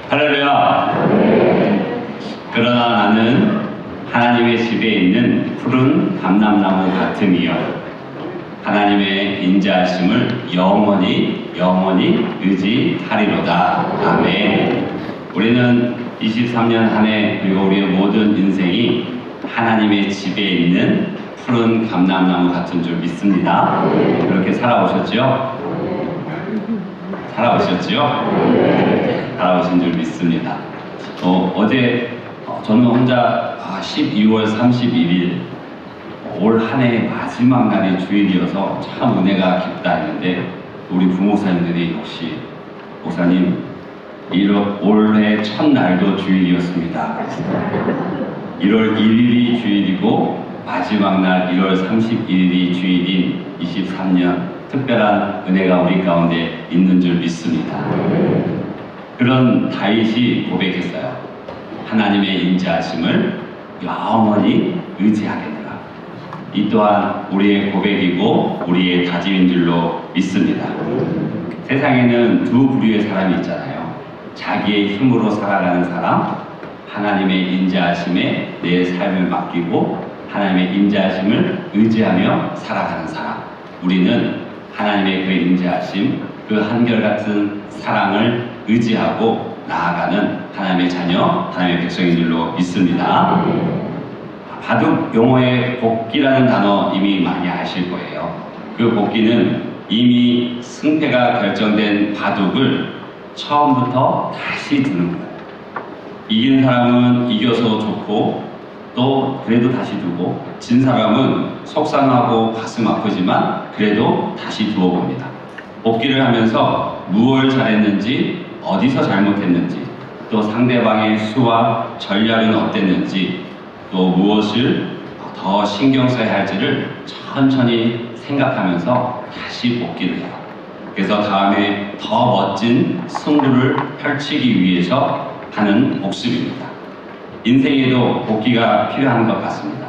할렐루야. 그러나 나는 하나님의 집에 있는 푸른 감람나무 같음이요 하나님의 인자하심을 영원히 의지하리로다. 아멘. 우리는 23년 한 해 그리고 우리의 모든 인생이 하나님의 집에 있는 푸른 감람나무 같은 줄 믿습니다. 그렇게 살아오셨죠? 살아오신 줄 믿습니다. 어제 저는 혼자 12월 31일 올 한 해의 마지막 날이 주일이어서 참 은혜가 깊다 했는데 우리 부목사님들이 역시 목사님 올해 첫날도 주일이었습니다. 1월 1일이 주일이고 마지막 날 1월 31일이 주일인 23년 특별한 은혜가 우리 가운데 있는 줄 믿습니다. 그런 다윗이 고백했어요. 하나님의 인자하심을 영원히 의지하겠노라. 이 또한 우리의 고백이고 우리의 다짐인 줄로 믿습니다. 세상에는 두 부류의 사람이 있잖아요. 자기의 힘으로 살아가는 사람, 하나님의 인자하심에 내 삶을 맡기고 하나님의 인자하심을 의지하며 살아가는 사람. 우리는 하나님의 그 인자하심, 그 한결같은 사랑을 의지하고 나아가는 하나님의 자녀, 하나님의 백성인 줄로 믿습니다. 바둑 용어의 복기라는 단어 이미 많이 아실 거예요. 그 복기는 이미 승패가 결정된 바둑을 처음부터 다시 두는 거예요. 이긴 사람은 이겨서 좋고 또 그래도 다시 두고 진 사람은 속상하고 가슴 아프지만 그래도 다시 두어봅니다. 복기를 하면서 무엇을 잘했는지 어디서 잘못했는지 또 상대방의 수와 전략은 어땠는지 또 무엇을 더 신경 써야 할지를 천천히 생각하면서 다시 복기를 해요. 그래서 다음에 더 멋진 승부를 펼치기 위해서 하는 복습입니다. 인생에도 복기가 필요한 것 같습니다.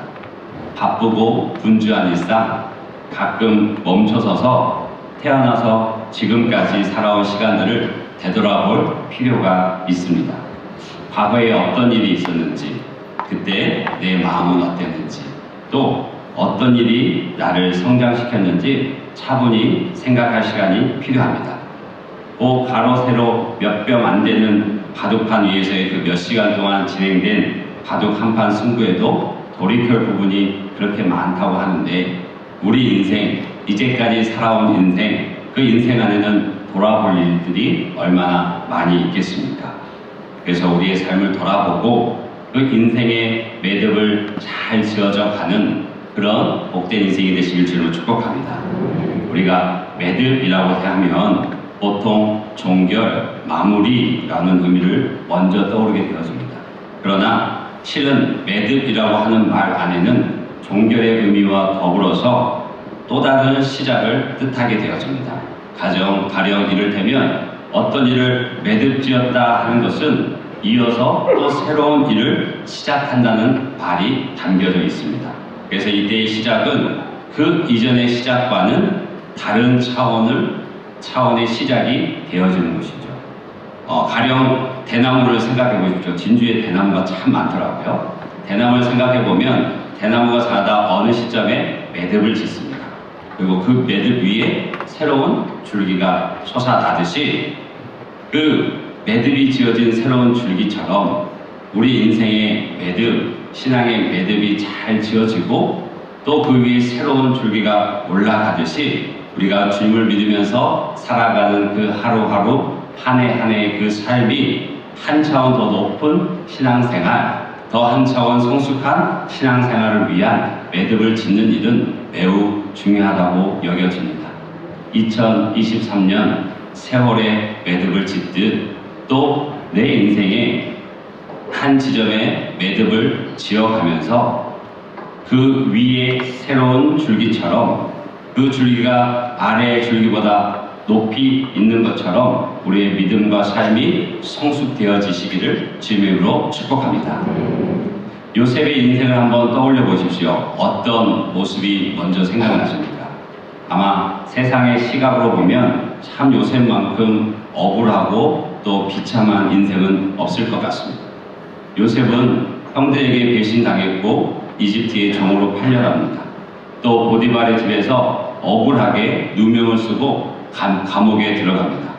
바쁘고 분주한 일상, 가끔 멈춰서서 태어나서 지금까지 살아온 시간들을 되돌아볼 필요가 있습니다. 과거에 어떤 일이 있었는지, 그때 내 마음은 어땠는지, 또 어떤 일이 나를 성장시켰는지 차분히 생각할 시간이 필요합니다. 가로 세로 몇 뼘 안 되는 바둑판 위에서의 그 몇 시간 동안 진행된 바둑 한판 승부에도 돌이킬 부분이 그렇게 많다고 하는데 우리 인생, 이제까지 살아온 인생, 그 인생 안에는 돌아볼 일들이 얼마나 많이 있겠습니까? 그래서 우리의 삶을 돌아보고 그 인생의 매듭을 잘 지어져 가는 그런 복된 인생이 되시길 주로 축복합니다. 우리가 매듭이라고 하면 보통 종결, 마무리라는 의미를 먼저 떠오르게 되어집니다. 그러나 실은 매듭이라고 하는 말 안에는 종결의 의미와 더불어서 또 다른 시작을 뜻하게 되어집니다. 가령 이를테면 어떤 일을 매듭지었다 하는 것은 이어서 또 새로운 일을 시작한다는 말이 담겨져 있습니다. 그래서 이때의 시작은 그 이전의 시작과는 다른 차원의 시작이 되어지는 것이죠. 가령 대나무를 생각해 보십시오. 진주에 대나무가 참 많더라고요. 대나무를 생각해 보면 대나무가 자라다 어느 시점에 매듭을 짓습니다. 그리고 그 매듭 위에 새로운 줄기가 솟아나듯이 그 매듭이 지어진 새로운 줄기처럼 우리 인생의 매듭, 신앙의 매듭이 잘 지어지고 또 그 위에 새로운 줄기가 올라가듯이 우리가 주님을 믿으면서 살아가는 그 하루하루 한 해 한 해의 그 삶이 한 차원 더 높은 신앙생활, 더 한 차원 성숙한 신앙생활을 위한 매듭을 짓는 일은 매우 중요하다고 여겨집니다. 2023년 세월의 매듭을 짓듯 또 내 인생에 한 지점에 매듭을 지어가면서 그 위에 새로운 줄기처럼 그 줄기가 아래의 줄기보다 높이 있는 것처럼 우리의 믿음과 삶이 성숙되어지시기를 주님으로 축복합니다. 요셉의 인생을 한번 떠올려 보십시오. 어떤 모습이 먼저 생각나십니까? 아마 세상의 시각으로 보면 참 요셉만큼 억울하고 또 비참한 인생은 없을 것 같습니다. 요셉은 형들에게 배신당했고 이집트의 종으로 팔려갑니다. 또 보디발의 집에서 억울하게 누명을 쓰고 감옥에 들어갑니다.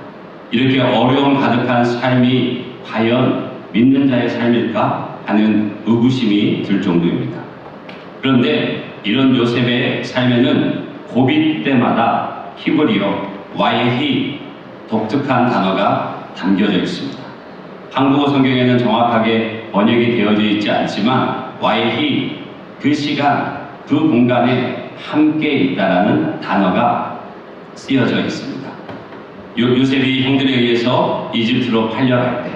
이렇게 어려움 가득한 삶이 과연 믿는 자의 삶일까 하는 의구심이 들 정도입니다. 그런데 이런 요셉의 삶에는 고비 때마다 히브리어 와예히 독특한 단어가 담겨져 있습니다. 한국어 성경에는 정확하게 번역이 되어져 있지 않지만 와예히 그 시간, 그 공간에 함께 있다라는 단어가 쓰여져 있습니다. 요셉이 형들에 의해서 이집트로 팔려갈 때,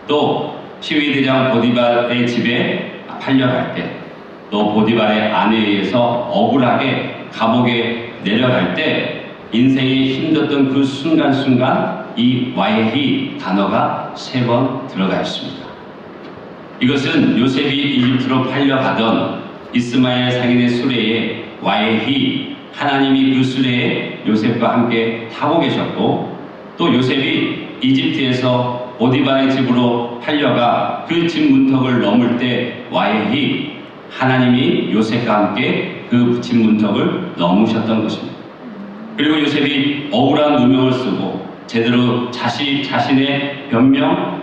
또 시위대장 보디발의 집에 팔려갈 때, 또 보디발의 아내에 의해서 억울하게 감옥에 내려갈 때 인생이 힘들었던 그 순간순간 이 와예히 단어가 3번 들어가 있습니다. 이것은 요셉이 이집트로 팔려가던 이스마엘 상인의 수레에 와예히 하나님이 그 수레에 요셉과 함께 타고 계셨고 또 요셉이 이집트에서 보디발의 집으로 팔려가 그 집 문턱을 넘을 때 와예히 하나님이 요셉과 함께 그 집 문턱을 넘으셨던 것입니다. 그리고 요셉이 억울한 누명을 쓰고 제대로 자신의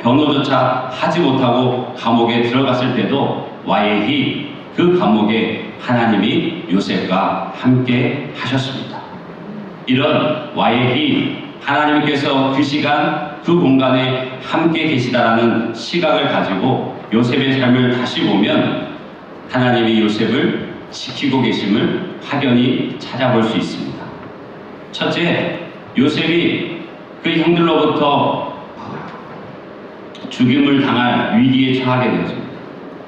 변호조차 하지 못하고 감옥에 들어갔을 때도 와예히 그 감옥에 하나님이 요셉과 함께 하셨습니다. 이런 와예히 하나님께서 그 시간 그 공간에 함께 계시다라는 시각을 가지고 요셉의 삶을 다시 보면 하나님이 요셉을 지키고 계심을 확연히 찾아볼 수 있습니다. 첫째, 요셉이 그 형들로부터 죽임을 당할 위기에 처하게 되었습니다.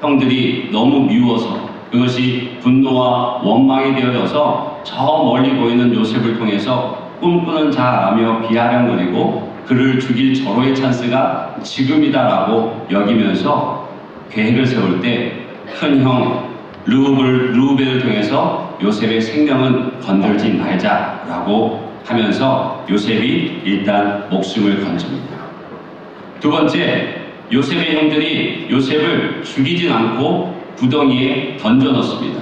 형들이 너무 미워서 그것이 분노와 원망이 되어져서 저 멀리 보이는 요셉을 통해서 꿈꾸는 자라며 비아냥거리고 그를 죽일 절호의 찬스가 지금이다라고 여기면서 계획을 세울 때 큰 형 르우벨을 통해서 요셉의 생명은 건들지 말자라고 하면서 요셉이 일단 목숨을 건집니다. 두 번째, 요셉의 형들이 요셉을 죽이진 않고 구덩이에 던져 넣습니다.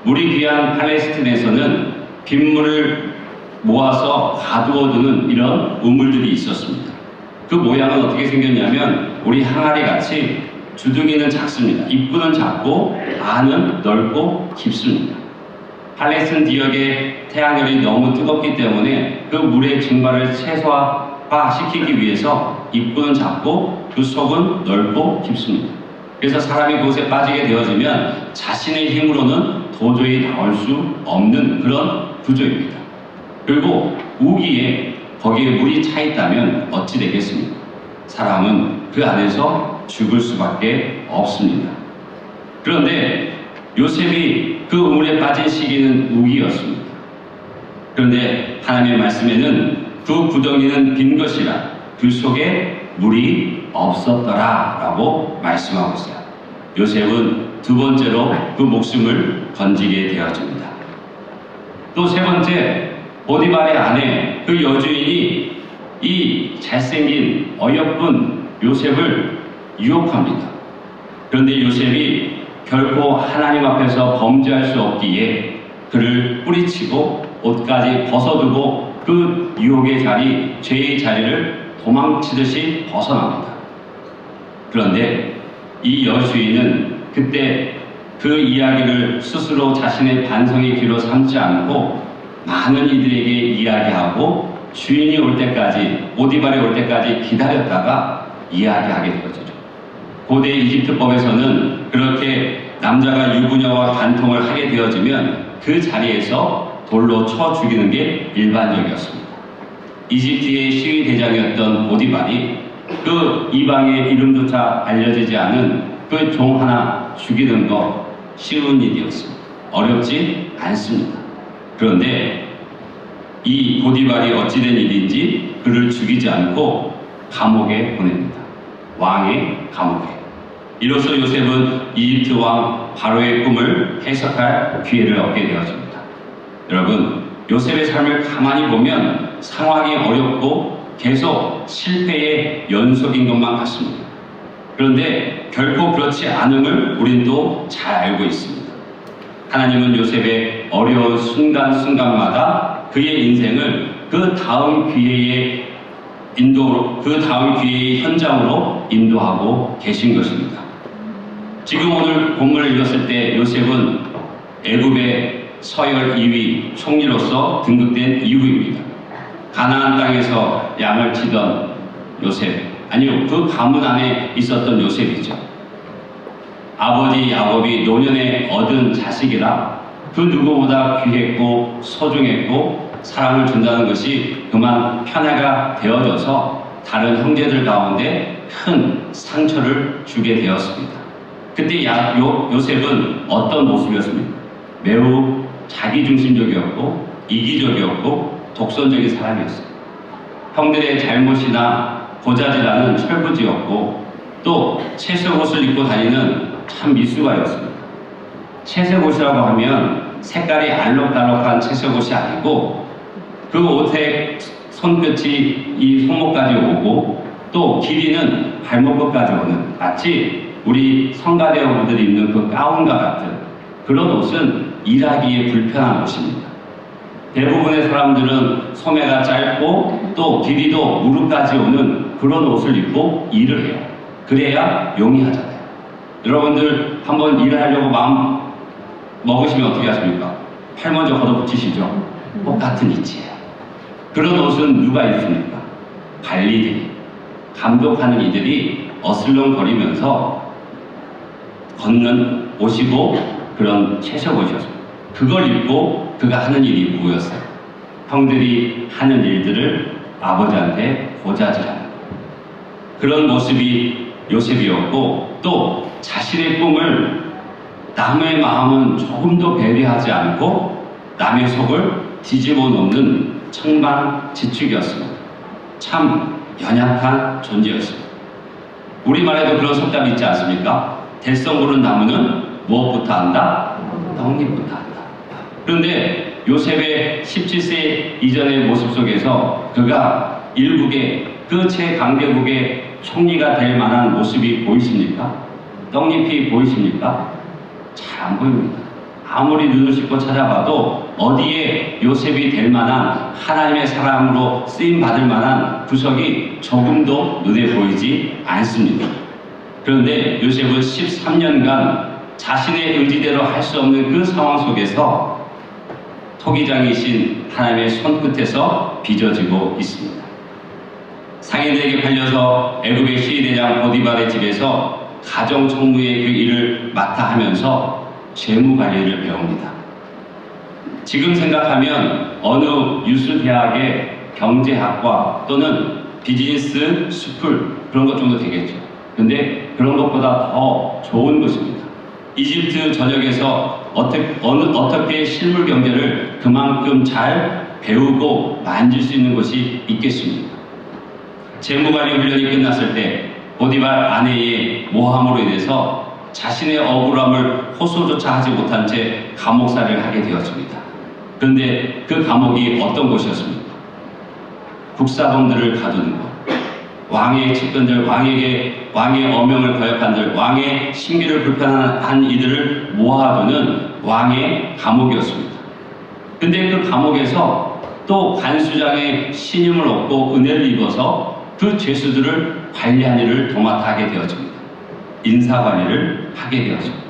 물이 귀한 팔레스틴에서는 빗물을 모아서 가두어두는 이런 우물들이 있었습니다. 그 모양은 어떻게 생겼냐면 우리 항아리 같이 주둥이는 작습니다. 입구는 작고 안은 넓고 깊습니다. 팔레스틴 지역의 태양열이 너무 뜨겁기 때문에 그 물의 증발을 최소화시키기 위해서 입구는 작고 그 속은 넓고 깊습니다. 그래서 사람이 그곳에 빠지게 되어지면 자신의 힘으로는 도저히 나올 수 없는 그런 구조입니다. 그리고 우기에 거기에 물이 차 있다면 어찌 되겠습니까? 사람은 그 안에서 죽을 수밖에 없습니다. 그런데 요셉이 그 우물에 빠진 시기는 우기였습니다. 그런데 하나님의 말씀에는 그 구덩이는 빈 것이라 그 속에 물이 없었더라 라고 말씀하고 있어요. 요셉은 두 번째로 그 목숨을 건지게 되어집니다. 또 세 번째, 보디발의 아내 그 여주인이 이 잘생긴 어여쁜 요셉을 유혹합니다. 그런데 요셉이 결코 하나님 앞에서 범죄할 수 없기에 그를 뿌리치고 옷까지 벗어두고 그 유혹의 자리, 죄의 자리를 도망치듯이 벗어납니다. 그런데 이 여주인은 그때 그 이야기를 스스로 자신의 반성의 귀로 삼지 않고 많은 이들에게 이야기하고 주인이 올 때까지, 보디발이 올 때까지 기다렸다가 이야기하게 되어지죠. 고대 이집트법에서는 그렇게 남자가 유부녀와 간통을 하게 되어지면 그 자리에서 돌로 쳐 죽이는 게 일반적이었습니다. 이집트의 시위 대장이었던 보디발이 그 이방의 이름조차 알려지지 않은 그 종 하나 죽이는 거 쉬운 일이었습니다. 어렵지 않습니다. 그런데 이 보디발이 어찌된 일인지 그를 죽이지 않고 감옥에 보냅니다. 왕의 감옥에. 이로써 요셉은 이집트 왕 바로의 꿈을 해석할 기회를 얻게 되었습니다. 여러분, 요셉의 삶을 가만히 보면 상황이 어렵고 계속 실패의 연속인 것만 같습니다. 그런데 결코 그렇지 않음을 우리는 또 잘 알고 있습니다. 하나님은 요셉의 어려운 순간순간마다 그의 인생을 그 다음 기회의 현장으로 인도하고 계신 것입니다. 지금 오늘 본문을 읽었을 때 요셉은 애굽의 서열 2위 총리로서 등극된 이후입니다. 가나안 땅에서 양을 치던 요셉, 아니요, 그 가문 안에 있었던 요셉이죠. 아버지 야곱이 노년에 얻은 자식이라 그 누구보다 귀했고 소중했고 사랑을 준다는 것이 그만 편애가 되어져서 다른 형제들 가운데 큰 상처를 주게 되었습니다. 그때 요셉은 어떤 모습이었습니까? 매우 자기중심적이었고 이기적이었고 독선적인 사람이었어요. 형들의 잘못이나 고자질하는 철부지였고 또 채색 옷을 입고 다니는 참 미숙아였습니다. 채색 옷이라고 하면 색깔이 알록달록한 채색 옷이 아니고 그 옷의 손끝이 이 손목까지 오고 또 길이는 발목끝까지 오는 마치 우리 성가대원분들이 입는 그 가운과 같은 그런 옷은 일하기에 불편한 옷입니다. 대부분의 사람들은 소매가 짧고 또 길이도 무릎까지 오는 그런 옷을 입고 일을 해요. 그래야 용이하잖아요. 여러분들 한번 일을 하려고 마음 먹으시면 어떻게 하십니까? 팔 먼저 걷어붙이시죠? 똑같은 이치예요. 그런 옷은 누가 입습니까? 관리들이, 감독하는 이들이 어슬렁거리면서 걷는 옷이고 그런 채색 옷이었습니다. 그걸 입고 그가 하는 일이 뭐였어요? 형들이 하는 일들을 아버지한테 고자질하는 그런 모습이 요셉이었고 또 자신의 꿈을 남의 마음은 조금도 배려하지 않고 남의 속을 뒤집어 놓는 천방지축이었습니다. 참 연약한 존재였습니다. 우리말에도 그런 속담이 있지 않습니까? 대성 부른 나무는 무엇부터 한다? 떡잎부터 한다. 그런데 요셉의 17세 이전의 모습 속에서 그가 일국의 그 최강대국의 총리가 될 만한 모습이 보이십니까? 떡잎이 보이십니까? 잘 안 보입니다. 아무리 눈을 씻고 찾아봐도 어디에 요셉이 될 만한 하나님의 사람으로 쓰임 받을 만한 구석이 조금도 눈에 보이지 않습니다. 그런데 요셉은 13년간 자신의 의지대로 할 수 없는 그 상황 속에서 토기장이신 하나님의 손끝에서 빚어지고 있습니다. 상인들에게 팔려서 애굽의 시위대장 보디발의 집에서 가정총무의 그 일을 맡아 하면서 재무관리를 배웁니다. 지금 생각하면 어느 유수 대학의 경제학과 또는 비즈니스 스쿨 그런 것 정도 되겠죠. 근데 그런 것보다 더 좋은 것입니다. 이집트 전역에서 어떻게 실물 경제를 그만큼 잘 배우고 만질 수 있는 것이 있겠습니까? 재무관리 훈련이 끝났을 때 보디발 아내의 모함으로 인해서 자신의 억울함을 호소조차 하지 못한 채 감옥살이를 하게 되었습니다. 그런데 그 감옥이 어떤 곳이었습니까? 국사범들을 가두는 것, 왕의 측근들, 왕의 어명을 거역한들, 왕의 신비를 불편한 이들을 모아두는 왕의 감옥이었습니다. 근데 그 감옥에서 또 간수장의 신임을 얻고 은혜를 입어서 그 죄수들을 관리하는 일을 도맡아 하게 되어집니다. 인사관리를 하게 되었습니다.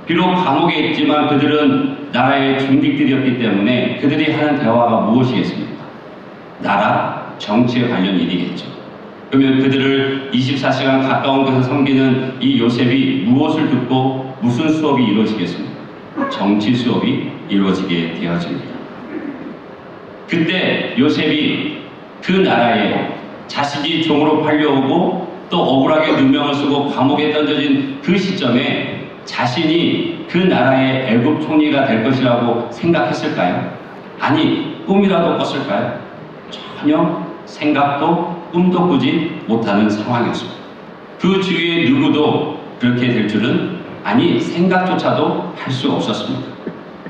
비록 감옥에 있지만 그들은 나라의 중직들이었기 때문에 그들이 하는 대화가 무엇이겠습니까? 나라, 정치에 관련 일이겠죠. 그러면 그들을 24시간 가까운 곳에서 섬기는 이 요셉이 무엇을 듣고 무슨 수업이 이루어지겠습니까? 정치 수업이 이루어지게 되어집니다. 그때 요셉이 그 나라에 자식이 종으로 팔려오고 또 억울하게 누명을 쓰고 감옥에 던져진 그 시점에 자신이 그 나라의 애굽 총리가 될 것이라고 생각했을까요? 아니, 꿈이라도 꿨을까요? 전혀 생각도 꿈도 꾸지 못하는 상황이었습니다. 그 주위에 누구도 그렇게 될 줄은, 아니 생각조차도 할 수 없었습니다.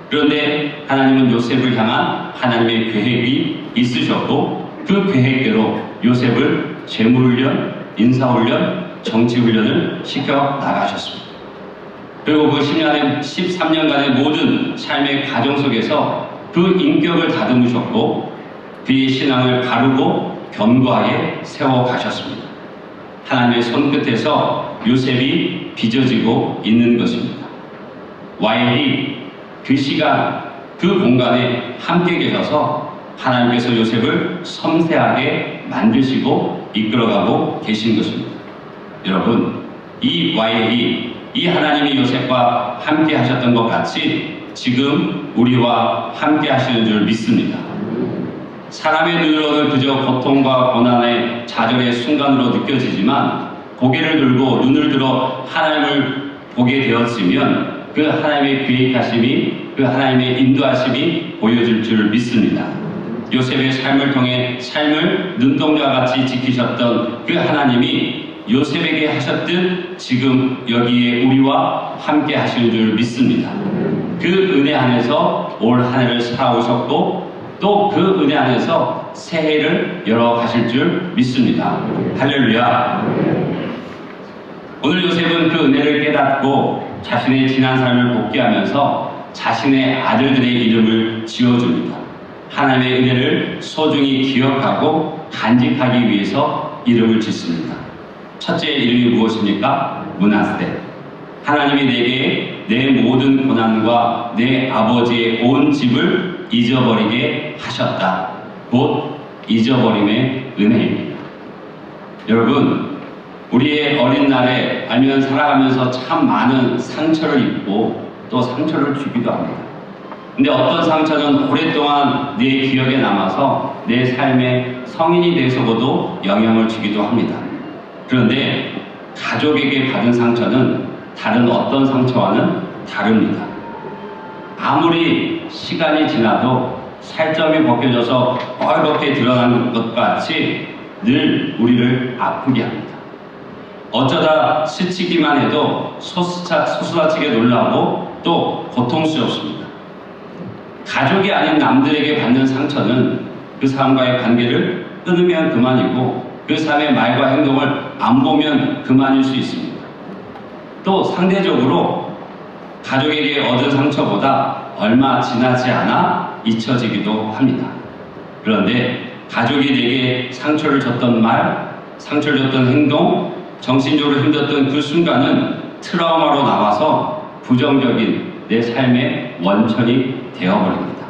그런데 하나님은 요셉을 향한 하나님의 계획이 있으셨고 그 계획대로 요셉을 재물훈련, 인사훈련, 정치훈련을 시켜 나가셨습니다. 그리고 그 13년간의 모든 삶의 과정 속에서 그 인격을 다듬으셨고 그의 신앙을 바르고 견고하게 세워가셨습니다. 하나님의 손끝에서 요셉이 빚어지고 있는 것입니다. 와일이 그 시간, 그 공간에 함께 계셔서 하나님께서 요셉을 섬세하게 만드시고 이끌어가고 계신 것입니다. 여러분, 이 와일이 이 하나님이 요셉과 함께 하셨던 것 같이 지금 우리와 함께 하시는 줄 믿습니다. 사람의 눈으로는 그저 고통과 고난의 좌절의 순간으로 느껴지지만 고개를 들고 눈을 들어 하나님을 보게 되었으면 그 하나님의 계획하심이, 그 하나님의 인도하심이 보여질 줄 믿습니다. 요셉의 삶을 통해 삶을 눈동자와 같이 지키셨던 그 하나님이 요셉에게 하셨듯 지금 여기에 우리와 함께 하시는 줄 믿습니다. 그 은혜 안에서 올 한 해를 살아오셨고 또 그 은혜 안에서 새해를 열어가실 줄 믿습니다. 할렐루야. 오늘 요셉은 그 은혜를 깨닫고 자신의 지난 삶을 복귀하면서 자신의 아들들의 이름을 지어줍니다. 하나님의 은혜를 소중히 기억하고 간직하기 위해서 이름을 짓습니다. 첫째 이름이 무엇입니까? 므낫세. 하나님이 내게 내 모든 고난과 내 아버지의 온 집을 잊어버리게 하셨다. 곧 잊어버림의 은혜입니다. 여러분, 우리의 어린 날에 알면 살아가면서 참 많은 상처를 입고 또 상처를 주기도 합니다. 근데 어떤 상처는 오랫동안 내 기억에 남아서 내 삶의 성인이 돼서도 영향을 주기도 합니다. 그런데 가족에게 받은 상처는 다른 어떤 상처와는 다릅니다. 아무리 시간이 지나도 살점이 벗겨져서 뻘겋게 드러나는 것 같이 늘 우리를 아프게 합니다. 어쩌다 스치기만 해도 소스라치게 놀라고 또 고통스럽습니다. 가족이 아닌 남들에게 받는 상처는 그 사람과의 관계를 끊으면 그만이고 그 사람의 말과 행동을 안 보면 그만일 수 있습니다. 또 상대적으로 가족에게 얻은 상처보다 얼마 지나지 않아 잊혀지기도 합니다. 그런데 가족이 내게 상처를 줬던 말, 상처를 줬던 행동, 정신적으로 힘들었던 그 순간은 트라우마로 남아서 부정적인 내 삶의 원천이 되어버립니다.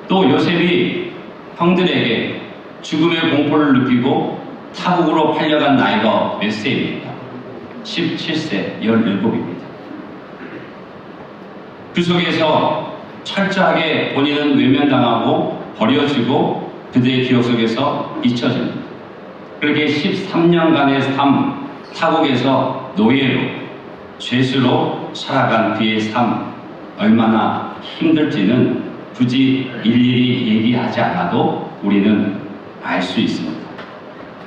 또 요셉이 형들에게 죽음의 공포를 느끼고 타국으로 팔려간 나이가 몇 세입니까? 17세, 17입니다. 그 속에서 철저하게 본인은 외면당하고 버려지고 그들의 기억 속에서 잊혀집니다. 그렇게 13년간의 삶, 타국에서 노예로, 죄수로 살아간 그의 삶, 얼마나 힘들지는 굳이 일일이 얘기하지 않아도 우리는 알 수 있습니다.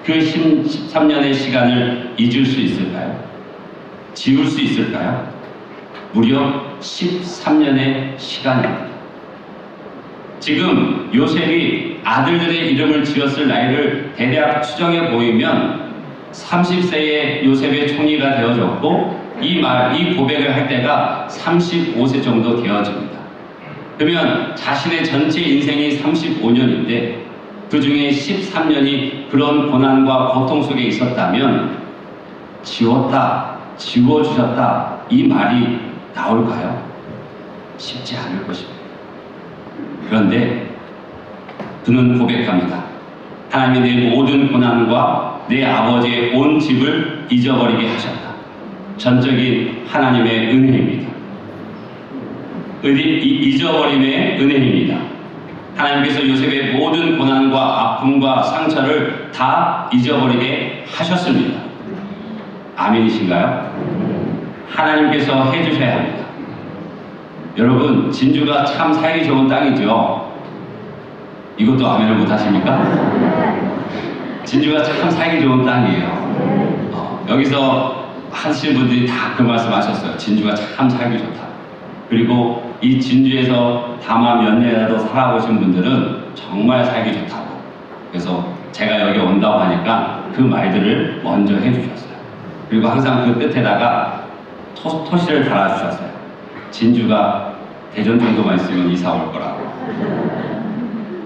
그 13년의 시간을 잊을 수 있을까요? 지울 수 있을까요? 무려 13년의 시간입니다. 지금 요셉이 아들들의 이름을 지었을 나이를 대략 추정해 보이면 30세의 요셉의 총리가 되어졌고 이 고백을 할 때가 35세 정도 되어집니다. 그러면 자신의 전체 인생이 35년인데 그 중에 13년이 그런 고난과 고통 속에 있었다면 지웠다, 지워주셨다 이 말이 나올까요? 쉽지 않을 것입니다. 그런데 그는 고백합니다. 하나님이 내 모든 고난과 내 아버지의 온 집을 잊어버리게 하셨다. 전적인 하나님의 은혜입니다. 잊어버림의 은혜입니다. 하나님께서 요셉의 모든 고난과 아픔과 상처를 다 잊어버리게 하셨습니다. 아멘이신가요? 하나님께서 해주셔야 합니다. 여러분, 진주가 참 살기 좋은 땅이죠. 이것도 아멘을 못하십니까? 진주가 참 살기 좋은 땅이에요. 여기서 하시는 분들이 다 그 말씀 하셨어요. 진주가 참 살기 좋다. 그리고 이 진주에서 다마 몇 년이라도 살아보신 분들은 정말 살기 좋다고. 그래서 제가 여기 온다고 하니까 그 말들을 먼저 해주셨어요. 그리고 항상 그 끝에다가 토시를 달아주셨어요. 진주가 대전 정도만 있으면 이사 올 거라고.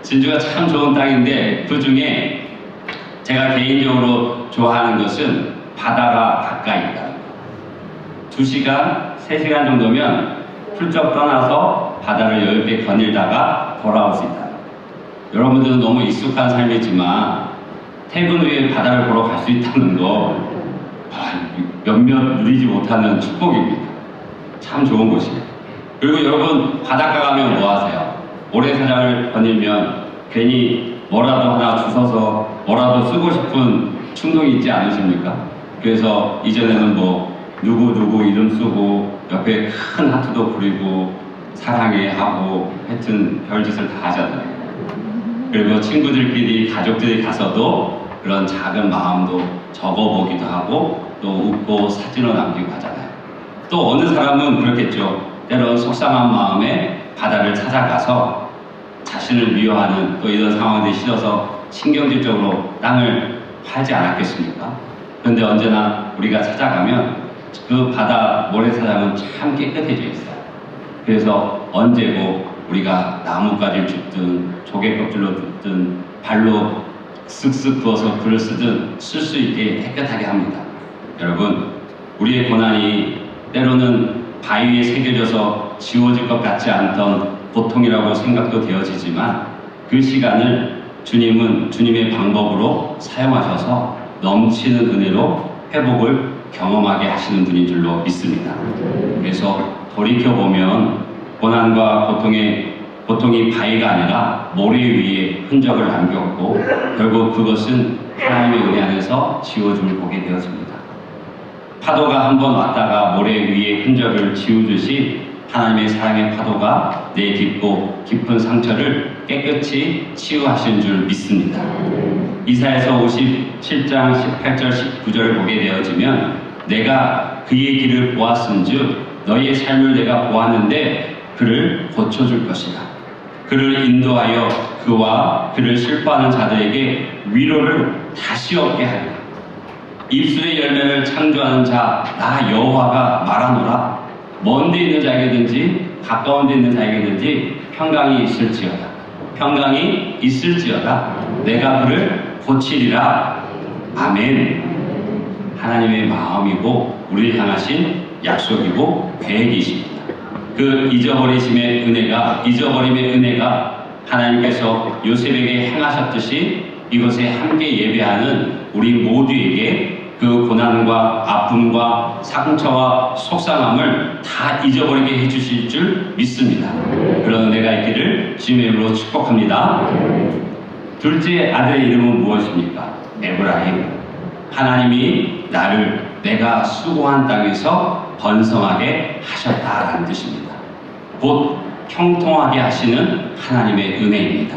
진주가 참 좋은 땅인데 그 중에 제가 개인적으로 좋아하는 것은 바다가 가까이 있다는 거. 2시간, 3시간 정도면 훌쩍 떠나서 바다를 여유롭게 거닐다가 돌아올 수 있다는 거. 여러분들은 너무 익숙한 삶이지만 퇴근 후에 바다를 보러 갈 수 있다는 거 몇몇 누리지 못하는 축복입니다. 참 좋은 곳이에요. 그리고 여러분 바닷가 가면 뭐 하세요? 모래사장을 거닐면 괜히 뭐라도 하나 주워서 뭐라도 쓰고 싶은 충동이 있지 않으십니까? 그래서 이전에는 뭐 누구 이름 쓰고 옆에 큰 하트도 그리고 사랑해 하고 하여튼 별짓을 다 하잖아요. 그리고 친구들끼리 가족들이 가서도 그런 작은 마음도 적어보기도 하고 또 웃고 사진을 남기고 하잖아요. 또 어느 사람은 그렇겠죠. 때론 속상한 마음에 바다를 찾아가서 자신을 미워하는 또 이런 상황들이 싫어서 신경질적으로 땅을 팔지 않았겠습니까? 그런데 언제나 우리가 찾아가면 그 바다 모래사장은 참 깨끗해져 있어요. 그래서 언제고 우리가 나뭇가지를 줍든 조개껍질로 줍든 발로 쓱쓱 그어서 글을 쓰든 쓸 수 있게 깨끗하게 합니다. 여러분, 우리의 고난이 때로는 바위에 새겨져서 지워질 것 같지 않던 고통이라고 생각도 되어지지만 그 시간을 주님은 주님의 방법으로 사용하셔서 넘치는 은혜로 회복을 경험하게 하시는 분인 줄로 믿습니다. 그래서 돌이켜보면 고난과 고통이 바위가 아니라 모래 위에 흔적을 남겼고 결국 그것은 하나님의 은혜 안에서 지워줌을 보게 되었습니다. 파도가 한번 왔다가 모래 위에 흔적을 지우듯이 하나님의 사랑의 파도가 내 깊고 깊은 상처를 깨끗이 치유하신 줄 믿습니다. 이사야서 57장 18절 19절을 보게 되어지면 내가 그의 길을 보았은즉 너희의 삶을 내가 보았는데 그를 고쳐줄 것이다. 그를 인도하여 그와 그를 슬퍼하는 자들에게 위로를 다시 얻게 하리라. 입술의 열매를 창조하는 자 나 여호와가 말하노라. 먼데 있는 자에게든지 가까운 데 있는 자에게든지 평강이 있을지어다 내가 그를 고치리라. 아멘. 하나님의 마음이고 우리를 향하신 약속이고 계획이십니다. 그 잊어버림의 은혜가 하나님께서 요셉에게 행하셨듯이 이곳에 함께 예배하는 우리 모두에게 그 고난과 아픔과 상처와 속상함을 다 잊어버리게 해주실 줄 믿습니다. 그런 은혜가 있기를 주님의 이름으로 축복합니다. 둘째 아들의 이름은 무엇입니까? 에브라임. 하나님이 나를 내가 수고한 땅에서 번성하게 하셨다라는 뜻입니다. 곧 형통하게 하시는 하나님의 은혜입니다.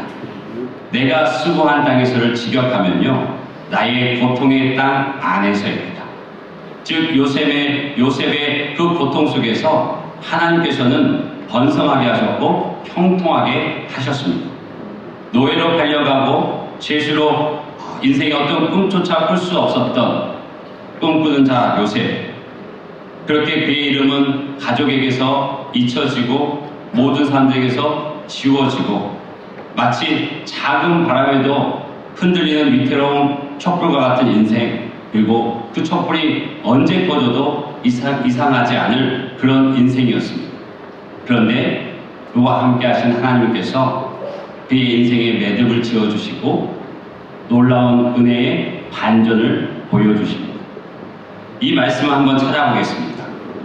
내가 수고한 땅에서를 직역하면요, 나의 고통의 땅 안에서입니다. 즉 요셉의 그 고통 속에서 하나님께서는 번성하게 하셨고 형통하게 하셨습니다. 노예로 팔려가고 죄수로 인생의 어떤 꿈조차 꿀 수 없었던 꿈꾸는 자 요셉, 그렇게 그의 이름은 가족에게서 잊혀지고 모든 사람들에게서 지워지고 마치 작은 바람에도 흔들리는 위태로운 촛불과 같은 인생, 그리고 그 촛불이 언제 꺼져도 이상하지 않을 그런 인생이었습니다. 그런데 그와 함께 하신 하나님께서 그의 인생에 매듭을 지어주시고 놀라운 은혜의 반전을 보여주십니다. 이 말씀을 한번 찾아보겠습니다.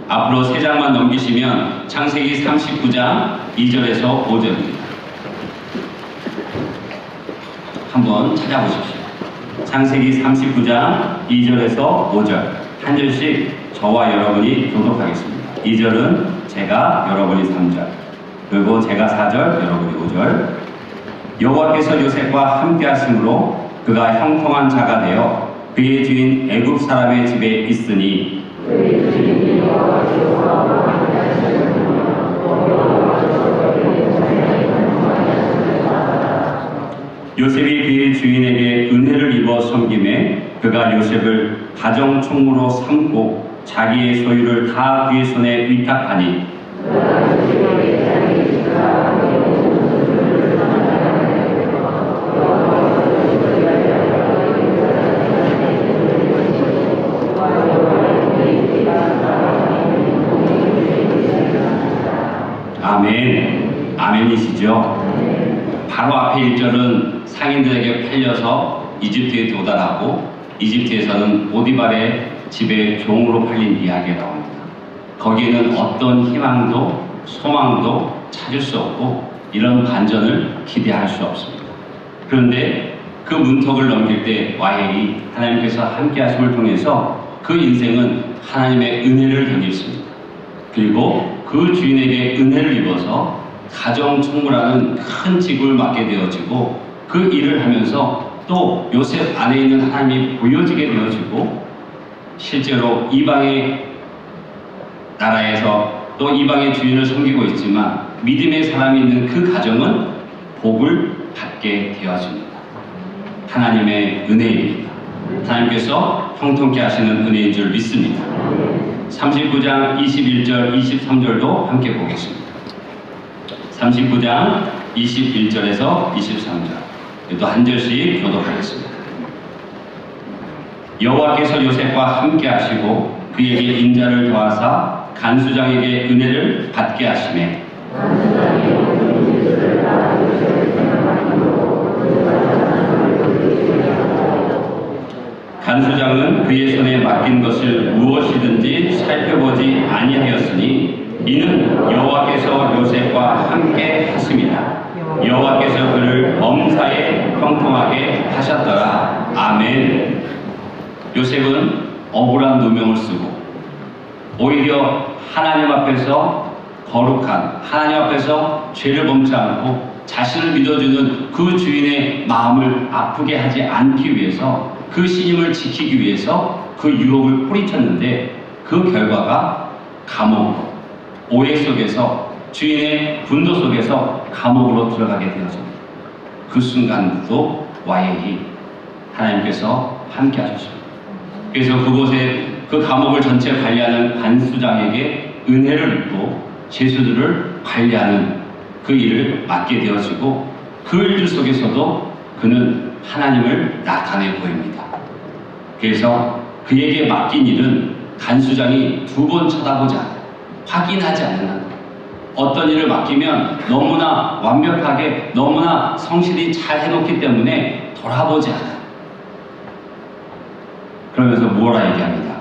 앞으로 3장만 넘기시면 창세기 39장 2절에서 5절입니다. 한번 찾아보십시오. 창세기 39장 2절에서 5절 한 절씩 저와 여러분이 교독하겠습니다. 2절은 제가, 여러분이 3절, 그리고 제가 4절, 여러분이 5절. 여호와께서 요셉과 함께 하심으로 그가 형통한 자가 되어 그의 주인 애굽 사람의 집에 있으니 요셉이 그의 주인에게 은혜를 입어 섬김에 그가 요셉을 가정 총무로 삼고 자기의 소유를 다 그의 손에 위탁하니 아멘, 아멘이시죠? 바로 앞에 1절은 상인들에게 팔려서 이집트에 도달하고 이집트에서는 보디발의 집에 종으로 팔린 이야기가 나옵니다. 거기에는 어떤 희망도 소망도 찾을 수 없고 이런 반전을 기대할 수 없습니다. 그런데 그 문턱을 넘길 때 와헬이 하나님께서 함께 하심을 통해서 그 인생은 하나님의 은혜를 경험했습니다. 그리고 그 주인에게 은혜를 입어서 가정 총무라는 큰 직을 맡게 되어지고 그 일을 하면서 또 요셉 안에 있는 하나님이 보여지게 되어지고 실제로 이방의 나라에서 또 이방의 주인을 섬기고 있지만 믿음의 사람이 있는 그 가정은 복을 받게 되어집니다. 하나님의 은혜입니다. 하나님께서 형통케 하시는 은혜인 줄 믿습니다. 39장 21절 23절도 함께 보겠습니다. 39장 21절에서 23절 또 한 절씩 교독하겠습니다. 여호와께서 요셉과 함께 하시고 그에게 인자를 더하사 간수장에게 은혜를 받게 하시매 간수장은 그의 손에 맡긴 것을 무엇이든지 살펴보지 아니하였으니 이는 여호와께서 요셉과 함께 하심이라. 여호와께서 그를 범사에 형통하게 하셨더라. 아멘. 요셉은 억울한 누명을 쓰고 오히려 하나님 앞에서 거룩한 하나님 앞에서 죄를 범치 않고 자신을 믿어주는 그 주인의 마음을 아프게 하지 않기 위해서 그 신임을 지키기 위해서 그 유혹을 뿌리쳤는데 그 결과가 감옥, 오해 속에서 주인의 분노 속에서 감옥으로 들어가게 되어집니다. 그 순간도 와헬이 하나님께서 함께 하셨습니다. 그래서 그곳에 그 감옥을 전체 관리하는 관수장에게 은혜를 입고 죄수들을 관리하는 그 일을 맡게 되어지고 그 일들 속에서도 그는 하나님을 나타내 보입니다. 그래서 그에게 맡긴 일은 간수장이 두 번 쳐다보지 않아요. 확인하지 않는 한 어떤 일을 맡기면 너무나 완벽하게 너무나 성실히 잘 해놓기 때문에 돌아보지 않아요. 그러면서 뭐라 얘기합니다.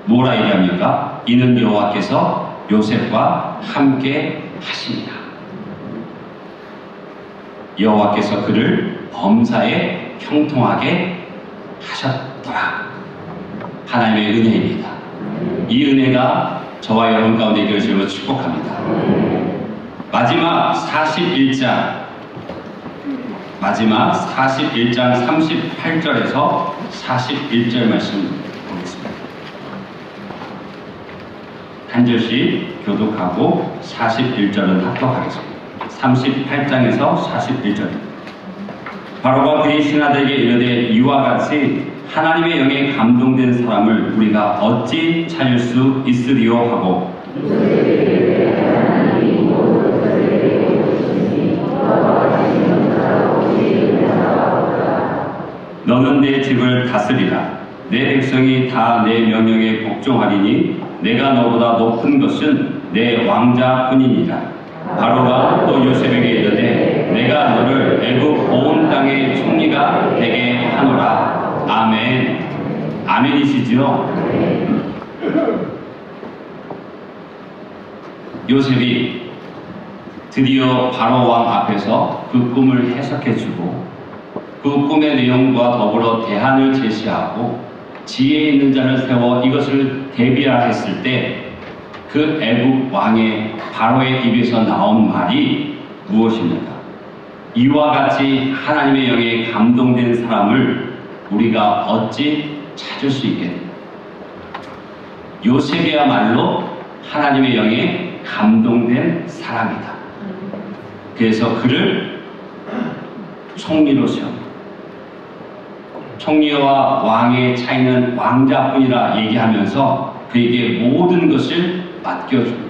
뭐라 얘기합니까? 이는 여호와께서 요셉과 함께 하십니다. 여호와께서 그를 범사에 형통하게 하셨더라. 하나님의 은혜입니다. 이 은혜가 저와 여러분 가운데 있기를 주님으로 축복합니다. 마지막 41장 38절에서 41절 말씀 보겠습니다. 한 절씩 교독하고 41절은 합독하겠습니다. 38장에서 41절입니다. 바로가 그의 신하들에게 이르되 이와 같이 하나님의 영에 감동된 사람을 우리가 어찌 찾을 수 있으리요 하고 너는 내 집을 다스리라. 내 백성이 다 내 명령에 복종하리니 내가 너보다 높은 것은 내 왕자뿐이니라. 바로가 또 요셉에게 이르되 내가 너를 애굽 온 땅의 총리가 되게 하노라. 아멘. 아멘이시지요? 요셉이 드디어 바로 왕 앞에서 그 꿈을 해석해주고 그 꿈의 내용과 더불어 대안을 제시하고 지혜 있는 자를 세워 이것을 대비하라 했을 때 그 애굽 왕의 바로의 입에서 나온 말이 무엇입니까? 이와 같이 하나님의 영에 감동된 사람을 우리가 어찌 찾을 수 있겠는가? 요셉이야말로 하나님의 영에 감동된 사람이다. 그래서 그를 총리로 세웁니다. 총리와 왕의 차이는 왕자뿐이라 얘기하면서 그에게 모든 것을 맡겨줍니다.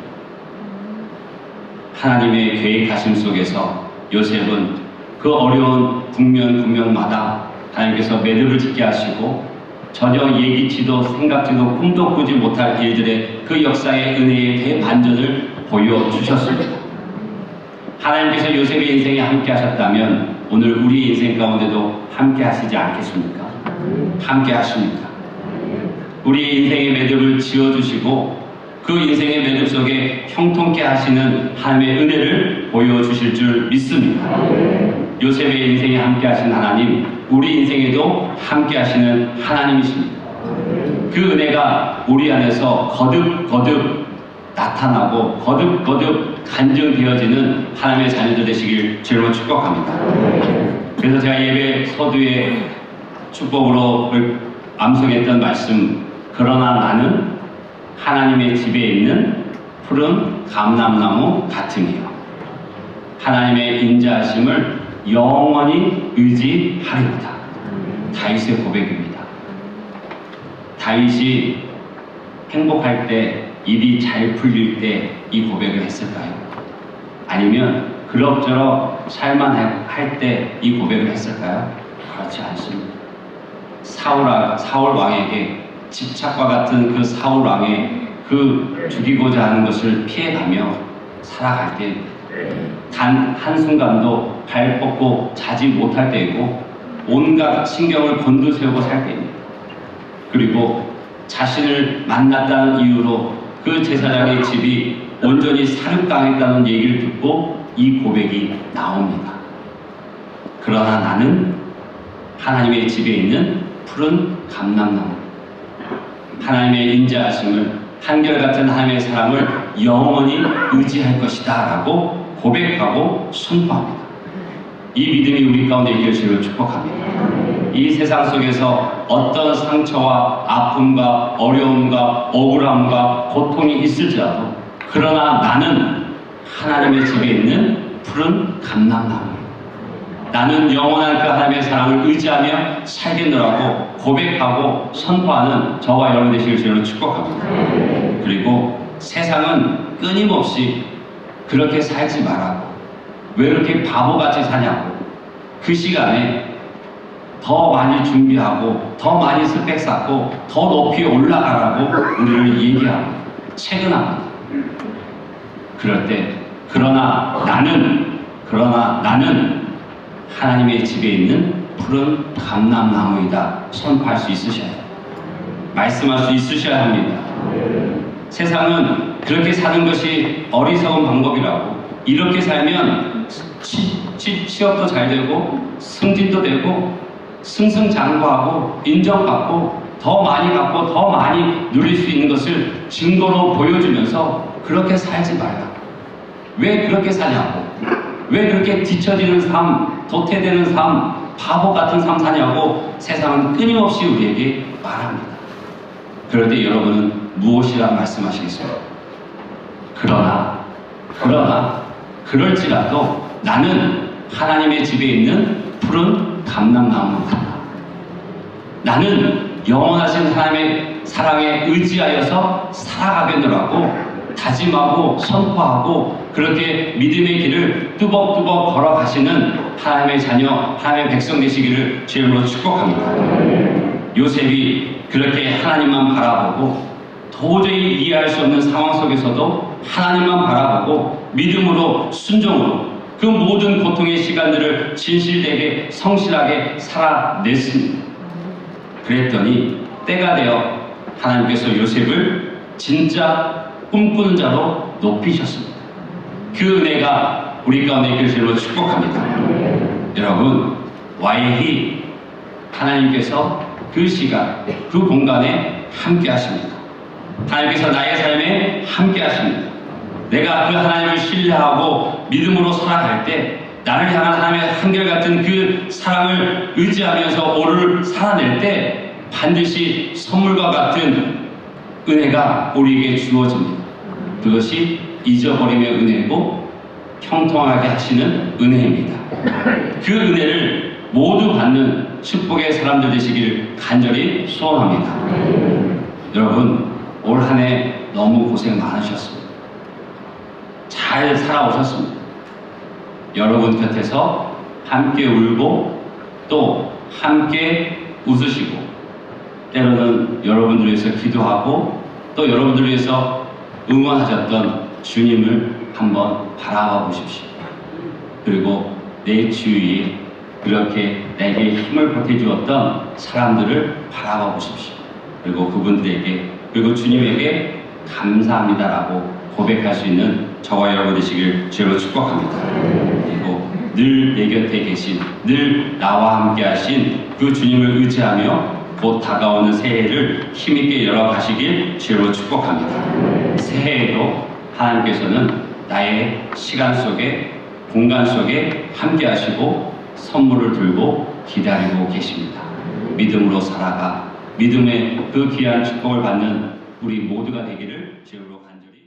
하나님의 계획하심 속에서 요셉은 그 어려운 국면마다 하나님께서 매듭을 짓게 하시고 전혀 예기치도 생각지도 꿈도 꾸지 못할 일들의 그 역사의 은혜의 대반전을 보여주셨습니다. 하나님께서 요셉의 인생에 함께 하셨다면 오늘 우리 인생 가운데도 함께 하시지 않겠습니까? 함께 하십니다. 우리 인생의 매듭을 지어주시고 그 인생의 매듭 속에 형통케 하시는 하나님의 은혜를 보여주실 줄 믿습니다. 요셉의 인생에 함께 하신 하나님, 우리 인생에도 함께 하시는 하나님이십니다. 그 은혜가 우리 안에서 거듭 나타나고 거듭 간증되어지는 하나님의 자녀들 되시길 주님으로 축복합니다. 그래서 제가 예배 서두에 축복으로 암송했던 말씀, 그러나 나는 하나님의 집에 있는 푸른 감람나무 같으니요. 하나님의 인자하심을 영원히 의지하리로다. 다윗의 고백입니다. 다윗이 행복할 때, 일이 잘 풀릴 때 이 고백을 했을까요? 아니면 그럭저럭 살만할 때 이 고백을 했을까요? 그렇지 않습니다. 사울 왕에게 집착과 같은 그 사울 왕의 그 죽이고자 하는 것을 피해가며 살아갈 때 단 한순간도 발 뻗고 자지 못할 때이고 온갖 신경을 곤두세우고 살 때입니다. 그리고 자신을 만났다는 이유로 그 제사장의 집이 온전히 살육당했다는 얘기를 듣고 이 고백이 나옵니다. 그러나 나는 하나님의 집에 있는 푸른 감람나무, 하나님의 인자하심을, 한결같은 하나님의 사랑을 영원히 의지할 것이다 라고 고백하고 선포합니다. 이 믿음이 우리 가운데 있기를 주를 축복합니다. 이 세상 속에서 어떤 상처와 아픔과 어려움과 억울함과 고통이 있을지라도, 그러나 나는 하나님의 집에 있는 푸른 감람나무, 나는 영원한 그 하나님의 사랑을 의지하며 살겠노라고 고백하고 선포하는 저와 여러분 되시길 주로 축복합니다. 그리고 세상은 끊임없이 그렇게 살지 말라고, 왜 이렇게 바보같이 사냐고, 그 시간에 더 많이 준비하고 더 많이 스펙 쌓고 더 높이 올라가라고 우리를 얘기하고 채근합니다. 그럴 때 그러나 나는 하나님의 집에 있는 푸른 감람나무이다 선포할 수 있으셔야 해요. 말씀할 수 있으셔야 합니다. 세상은 그렇게 사는 것이 어리석은 방법이라고, 이렇게 살면 취업도 잘 되고 승진도 되고 승승장구하고 인정받고 더 많이 갖고 더 많이 누릴 수 있는 것을 증거로 보여주면서 그렇게 살지 말라. 왜 그렇게 사냐고, 왜 그렇게 뒤처지는 삶, 도태되는 삶, 바보 같은 삶 사냐고 세상은 끊임없이 우리에게 말합니다. 그럴 때 여러분은 무엇이라 말씀하시겠습니까? 그럴지라도 나는 하나님의 집에 있는 푸른 감람나무 같다. 나는 영원하신 하나님의 사랑에 의지하여서 살아가겠노라고 다짐하고 선포하고 그렇게 믿음의 길을 뚜벅뚜벅 걸어가시는 하나님의 자녀, 하나님의 백성 되시기를 주님으로 축복합니다. 요셉이 그렇게 하나님만 바라보고 도저히 이해할 수 없는 상황 속에서도 하나님만 바라보고 믿음으로 순종으로 그 모든 고통의 시간들을 진실되게 성실하게 살아냈습니다. 그랬더니 때가 되어 하나님께서 요셉을 진짜 꿈꾸는 자로 높이셨습니다. 그 은혜가 우리 가운데 있기를 주님으로 축복합니다. 여러분, 와이히 하나님께서 그 시간, 그 공간에 함께 하십니다. 하나님께서 나의 삶에 함께 하십니다. 내가 그 하나님을 신뢰하고 믿음으로 살아갈 때 나를 향한 하나님의 한결같은 그 사랑을 의지하면서 오늘 살아낼 때 반드시 선물과 같은 은혜가 우리에게 주어집니다. 그것이 잊어버림의 은혜고 형통하게 하시는 은혜입니다. 그 은혜를 모두 받는 축복의 사람들 되시길 간절히 소원합니다. 여러분, 올 한 해 너무 고생 많으셨습니다. 잘 살아오셨습니다. 여러분 곁에서 함께 울고 또 함께 웃으시고 때로는 여러분들 위해서 기도하고 또 여러분들 위해서 응원하셨던 주님을 한번 바라봐 보십시오. 그리고 내 주위에 그렇게 내게 힘을 보태주었던 사람들을 바라봐 보십시오. 그리고 그분들에게 그리고 주님에게 감사합니다라고 고백할 수 있는 저와 여러분 되시길 주로 축복합니다. 그리고 늘 내 곁에 계신 늘 나와 함께 하신 그 주님을 의지하며 곧 다가오는 새해를 힘있게 열어가시길 주로 축복합니다. 새해에도 하나님께서는 나의 시간 속에 공간 속에 함께 하시고 선물을 들고 기다리고 계십니다. 믿음으로 살아가 믿음의 그 귀한 축복을 받는 우리 모두가 되기를 주로 간절히